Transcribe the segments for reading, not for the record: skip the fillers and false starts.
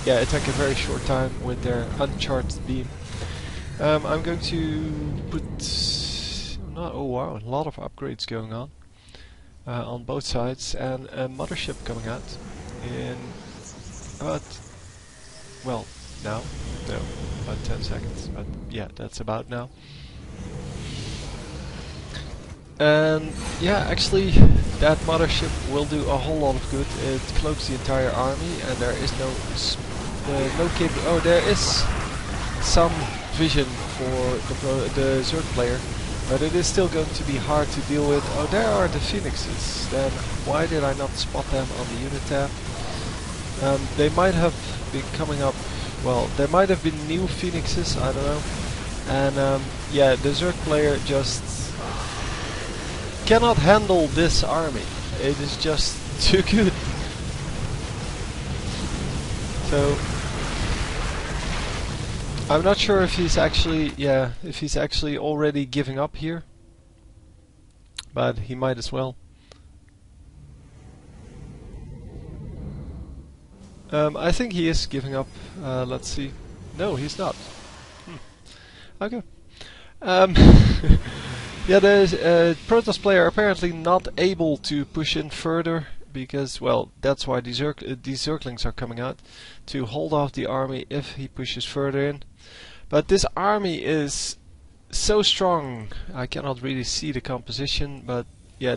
yeah, attack a very short time with their uncharted beam. I'm going to put... oh wow, a lot of upgrades going on both sides, and a mothership coming out in about, well, now? No, about 10 seconds, but yeah, that's about now. And yeah, actually that mothership will do a whole lot of good. It cloaks the entire army, and there is there is some vision for the Zerg player, but it is still going to be hard to deal with. Oh, there are the Phoenixes. Then why did I not spot them on the unit tab? They might have been coming up, well, there might have been new Phoenixes, I don't know. And yeah, the Zerg player just cannot handle this army. It is just too good. So I'm not sure if he's actually, if he's actually already giving up here, but he might as well. I think he is giving up. Let's see. No, he's not. Okay. Yeah, there's a Protoss player apparently not able to push in further because, well, that's why these Zerglings are coming out to hold off the army if he pushes further in. But this army is so strong. I cannot really see the composition, but yeah,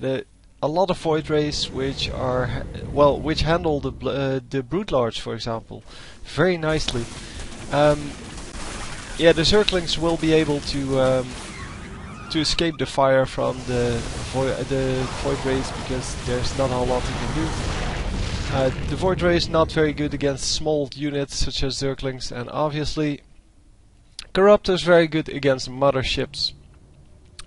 a lot of Void Rays which are which handle the Brood Lords, for example, very nicely. Yeah, the Zerglings will be able to escape the fire from the Void Rays because there's not a lot you can do. The Void Ray is not very good against small units such as Zerglings, and obviously Corruptor is very good against motherships.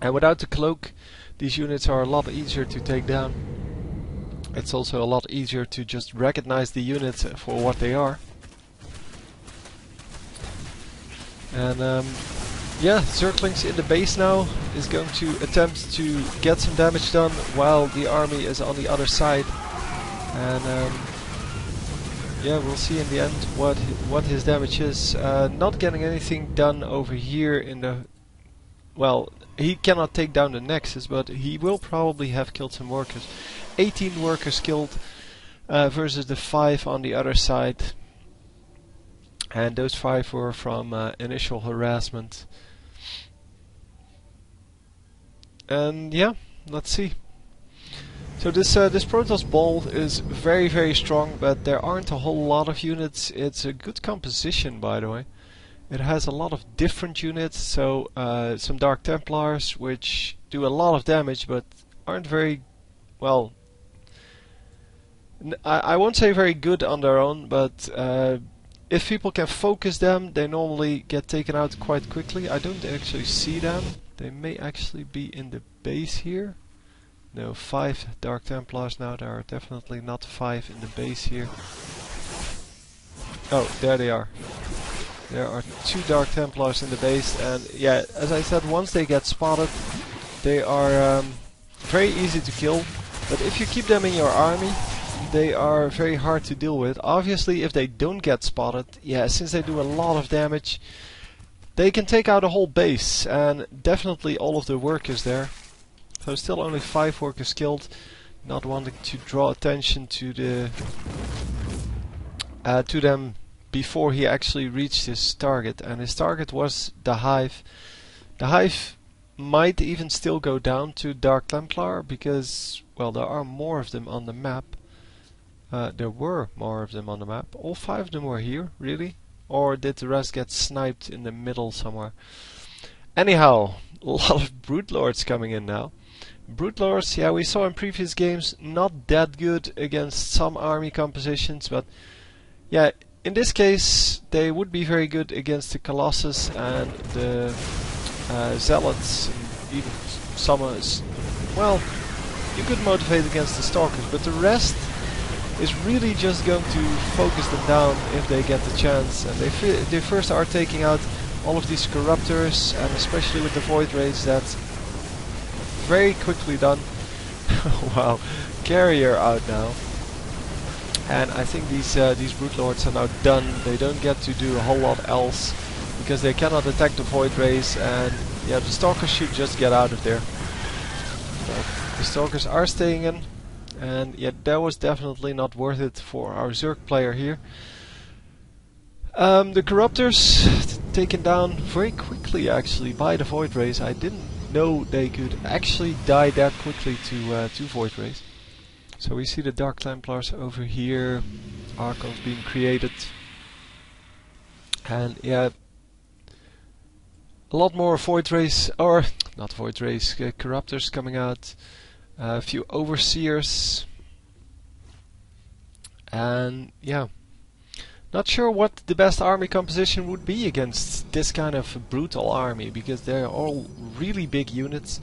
And without the cloak, these units are a lot easier to take down. It's also a lot easier to just recognize the units for what they are. And yeah, Zerglings in the base now is going to attempt to get some damage done while the army is on the other side. And yeah, we'll see in the end what his damage is. Not getting anything done over here in the... Well, he cannot take down the Nexus, but he will probably have killed some workers. 18 workers killed versus the 5 on the other side. And those 5 were from initial harassment. And yeah, let's see. So this Protoss ball is very, very strong, but there aren't a whole lot of units. It's a good composition, by the way. It has a lot of different units, so some Dark Templars, which do a lot of damage, but aren't very, well, I won't say very good on their own, but if people can focus them, they normally get taken out quite quickly. I don't actually see them. They may actually be in the base here. No, 5 Dark Templars now. There are definitely not 5 in the base here. Oh, there they are. There are 2 Dark Templars in the base, and yeah, as I said, once they get spotted, they are very easy to kill. But if you keep them in your army, they are very hard to deal with. Obviously, if they don't get spotted, yeah, since they do a lot of damage, they can take out a whole base, and definitely all of the workers there. So still only 5 workers killed, not wanting to draw attention to them before he actually reached his target, and his target was the Hive. The Hive might even still go down to Dark Templar because, well, there are more of them on the map. There were more of them on the map. All 5 of them were here, really? Or did the rest get sniped in the middle somewhere? Anyhow, a lot of Brood Lords coming in now. Brood Lords, yeah, we saw in previous games, not that good against some army compositions, but yeah, in this case they would be very good against the Colossus and the Zealots, and even some, well, you could motivate against the Stalkers, but the rest is really just going to focus them down if they get the chance. And they first are taking out all of these Corruptors, and especially with the Void Rays, that's very quickly done. Wow, Carrier out now. And I think these Brood Lords are now done. They don't get to do a whole lot else because they cannot attack the Void Rays, and yeah, the Stalkers should just get out of there. But the Stalkers are staying in, and yeah, that was definitely not worth it for our Zerg player here. The Corruptors taken down very quickly actually by the Void Rays. I didn't know they could actually die that quickly to Void Rays. So we see the Dark Templars over here, Archons being created, and yeah, a lot more Void Rays, or not Void Rays, Corruptors coming out, a few Overseers, and yeah, not sure what the best army composition would be against this kind of brutal army, because they're all really big units.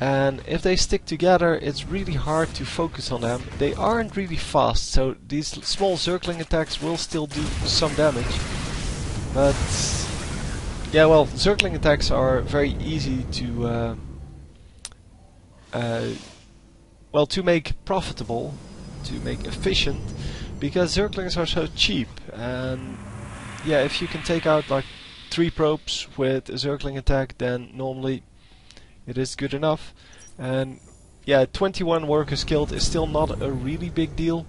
And if they stick together, it's really hard to focus on them. They aren't really fast, so these small Zergling attacks will still do some damage. But yeah, well, Zergling attacks are very easy to well, to make profitable, to make efficient, because Zerglings are so cheap. And yeah, if you can take out like 3 probes with a Zergling attack, then normally it is good enough. And yeah, 21 workers killed is still not a really big deal,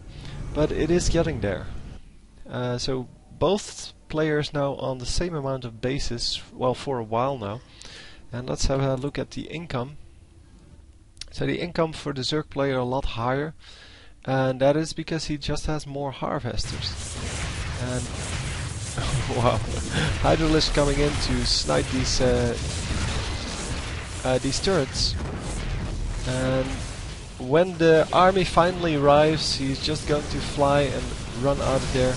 but it is getting there. So both players now on the same amount of bases, well, for a while now. And let's have a look at the income. So the income for the Zerg player a lot higher, and that is because he just has more harvesters. And wow, Hydralisk coming in to snipe these turrets, and when the army finally arrives, he's just going to fly and run out of there,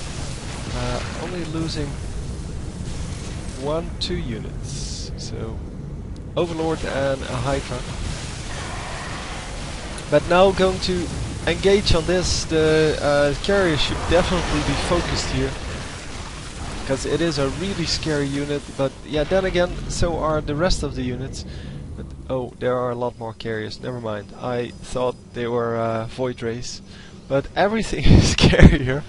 only losing 1-2 units. So Overlord and a Hydra. But now going to engage on this. The carrier should definitely be focused here, because it is a really scary unit. But yeah, then again, so are the rest of the units. But, oh, there are a lot more carriers. Never mind. I thought they were Void Rays, but everything is scarier.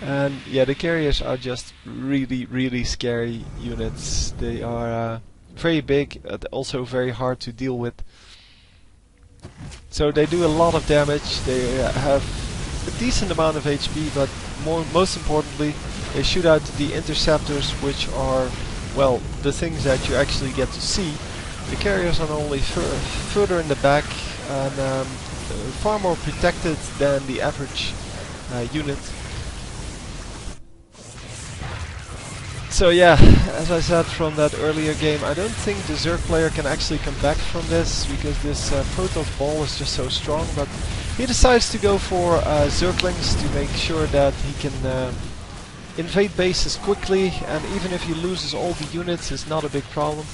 And yeah, the carriers are just really scary units. They are very big, also very hard to deal with. So they do a lot of damage. They have a decent amount of HP, but most importantly, they shoot out the interceptors, which are, well, the things that you actually get to see. The carriers are only further in the back and far more protected than the average unit. So yeah, as I said from that earlier game, I don't think the Zerg player can actually come back from this, because this Protoss ball is just so strong. But he decides to go for Zerglings to make sure that he can invade bases quickly, and even if he loses all the units, it's not a big problem.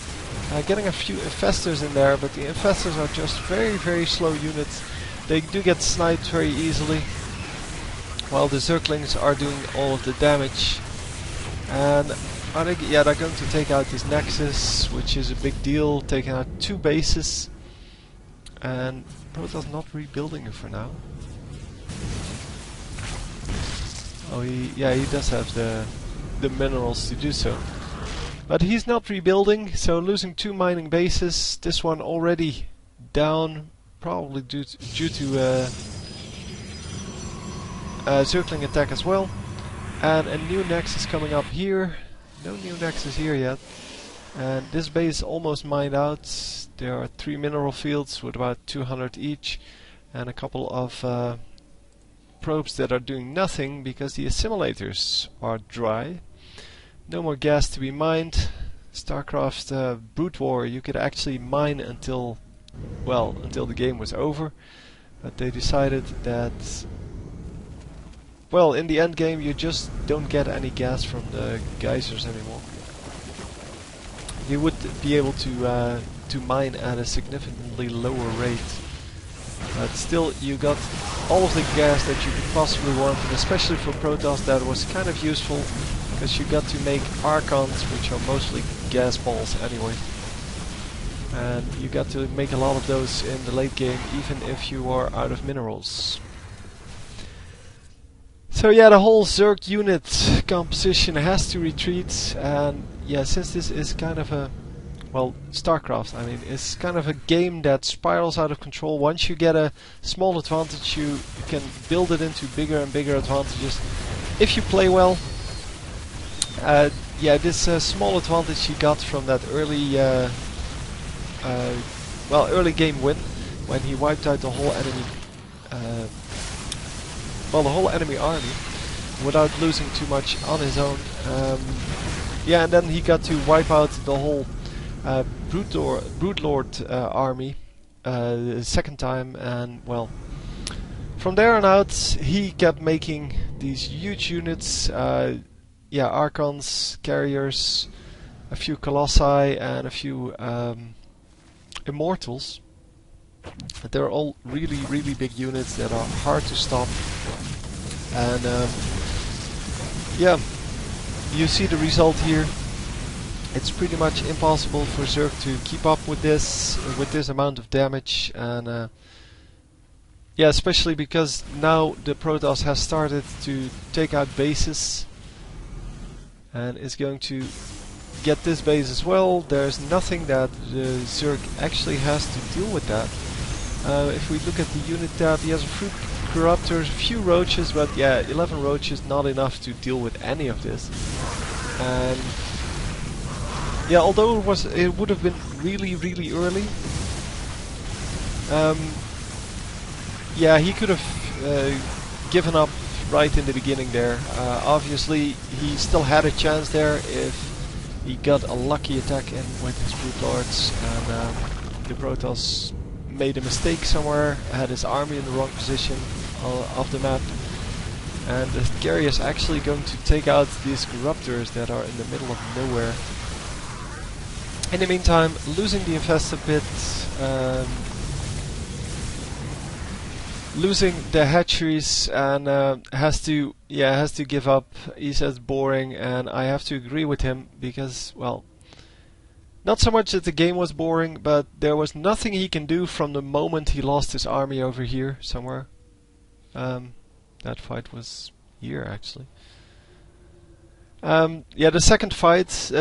Getting a few infestors in there, but the infestors are just very slow units. They do get sniped very easily, while the Zerglings are doing all of the damage. And I think, yeah, they're going to take out this Nexus, which is a big deal, taking out 2 bases. And Protoss not rebuilding it for now. Oh, he does have the minerals to do so. But he's not rebuilding, so losing 2 mining bases. This one already down, probably due to Zergling attack as well. And a new Nexus coming up here. No new Nexus here yet. And this base is almost mined out. There are 3 mineral fields with about 200 each, and a couple of probes that are doing nothing because the assimilators are dry. No more gas to be mined. StarCraft's Brood War, you could actually mine until the game was over, but they decided that, well, in the end game you just don't get any gas from the geysers anymore. You would be able to mine at a significantly lower rate, but still you got all of the gas that you could possibly want, and especially for Protoss that was kind of useful, because you got to make Archons, which are mostly gas balls anyway. And you got to make a lot of those in the late game, even if you are out of minerals. So yeah, the whole Zerg unit composition has to retreat, and yeah, since this is kind of a, well, StarCraft, I mean, it's kind of a game that spirals out of control. Once you get a small advantage, you can build it into bigger and bigger advantages if you play well. Yeah, this small advantage he got from that early, early game win, when he wiped out the whole enemy, the whole enemy army, without losing too much on his own. Yeah, and then he got to wipe out the whole Broodlord army the second time, and well, from there on out he kept making these huge units. Yeah, Archons, Carriers, a few Colossi, and a few Immortals. They're all really, really big units that are hard to stop. And yeah, you see the result here. It's pretty much impossible for Zerg to keep up with this amount of damage, and yeah, especially because now the Protoss has started to take out bases, and is going to get this base as well. There's nothing that the Zerg actually has to deal with that. If we look at the unit tab, he has a few corruptors, a few roaches, but yeah, 11 roaches, not enough to deal with any of this. And yeah, although it would have been really, really early. Yeah, he could have given up right in the beginning there. Obviously, he still had a chance there if he got a lucky attack in with his Broodlords, and the Protoss made a mistake somewhere, had his army in the wrong position of the map, and the Carrier is actually going to take out these Corruptors that are in the middle of nowhere. In the meantime, losing the Infested Pit, losing the hatcheries, and has to give up. He says boring, and I have to agree with him, because, well, not so much that the game was boring, but there was nothing he can do from the moment he lost his army over here somewhere. That fight was here, actually. Yeah, the second fight,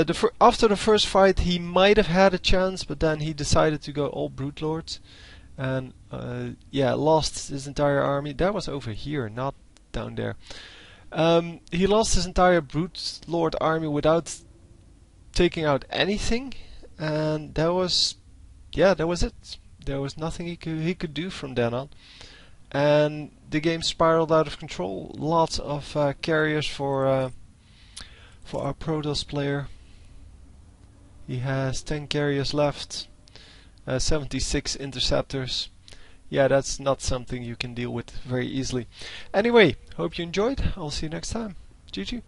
after the first fight he might have had a chance, but then he decided to go all Broodlords, and yeah, lost his entire army. That was over here, not down there. He lost his entire Broodlord army without taking out anything, and that was, yeah, that was it. There was nothing he could do from then on, and the game spiraled out of control. Lots of carriers for our Protoss player. He has 10 carriers left, 76 interceptors. Yeah, that's not something you can deal with very easily. Anyway, hope you enjoyed. I'll see you next time. GG.